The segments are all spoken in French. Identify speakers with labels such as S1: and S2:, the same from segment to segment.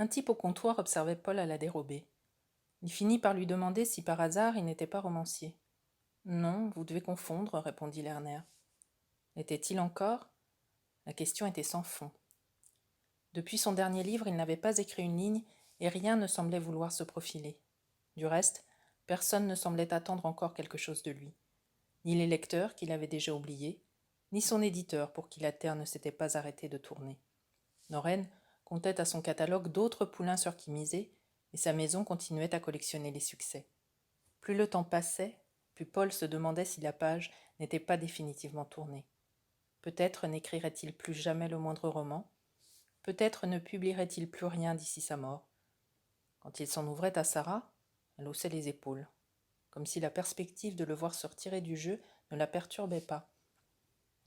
S1: Un type au comptoir observait Paul à la dérobée. Il finit par lui demander si par hasard il n'était pas romancier. Non, vous devez confondre, répondit Lerner. L'était-il encore? La question était sans fond. Depuis son dernier livre, il n'avait pas écrit une ligne et rien ne semblait vouloir se profiler. Du reste, personne ne semblait attendre encore quelque chose de lui. Ni les lecteurs, qu'il avait déjà oubliés, ni son éditeur, pour qui la terre ne s'était pas arrêtée de tourner. Noreen comptait à son catalogue d'autres poulains sur qui miser, et sa maison continuait à collectionner les succès. Plus le temps passait, plus Paul se demandait si la page n'était pas définitivement tournée. Peut-être n'écrirait-il plus jamais le moindre roman, peut-être ne publierait-il plus rien d'ici sa mort. Quand il s'en ouvrait à Sarah, elle haussait les épaules, comme si la perspective de le voir se retirer du jeu ne la perturbait pas.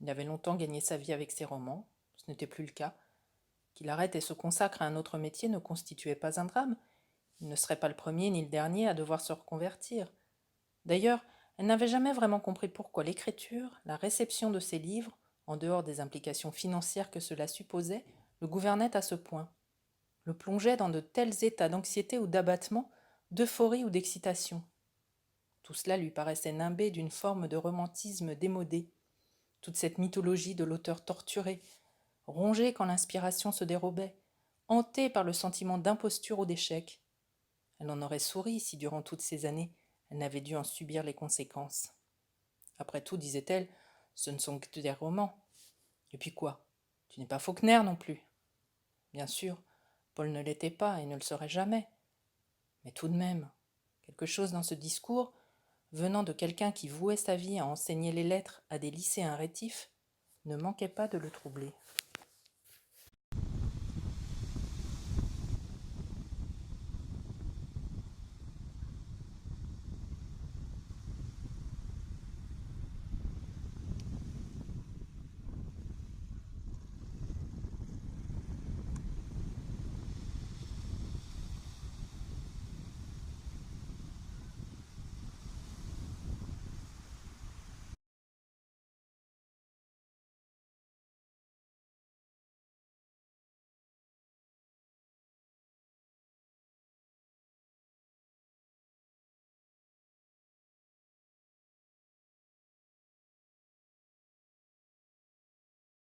S1: Il avait longtemps gagné sa vie avec ses romans, ce n'était plus le cas. Qu'il arrête et se consacre à un autre métier ne constituait pas un drame. Il ne serait pas le premier ni le dernier à devoir se reconvertir. D'ailleurs, elle n'avait jamais vraiment compris pourquoi l'écriture, la réception de ses livres, en dehors des implications financières que cela supposait, le gouvernait à ce point, le plongeait dans de tels états d'anxiété ou d'abattement, d'euphorie ou d'excitation. Tout cela lui paraissait nimbé d'une forme de romantisme démodé, toute cette mythologie de l'auteur torturé, rongé quand l'inspiration se dérobait, hanté par le sentiment d'imposture ou d'échec. Elle en aurait souri si, durant toutes ces années, elle n'avait dû en subir les conséquences. Après tout, disait-elle, ce ne sont que des romans. Et puis quoi? Tu n'es pas Faulkner non plus. Bien sûr, Paul ne l'était pas et ne le serait jamais. Mais tout de même, quelque chose dans ce discours, venant de quelqu'un qui vouait sa vie à enseigner les lettres à des lycéens rétifs, ne manquait pas de le troubler.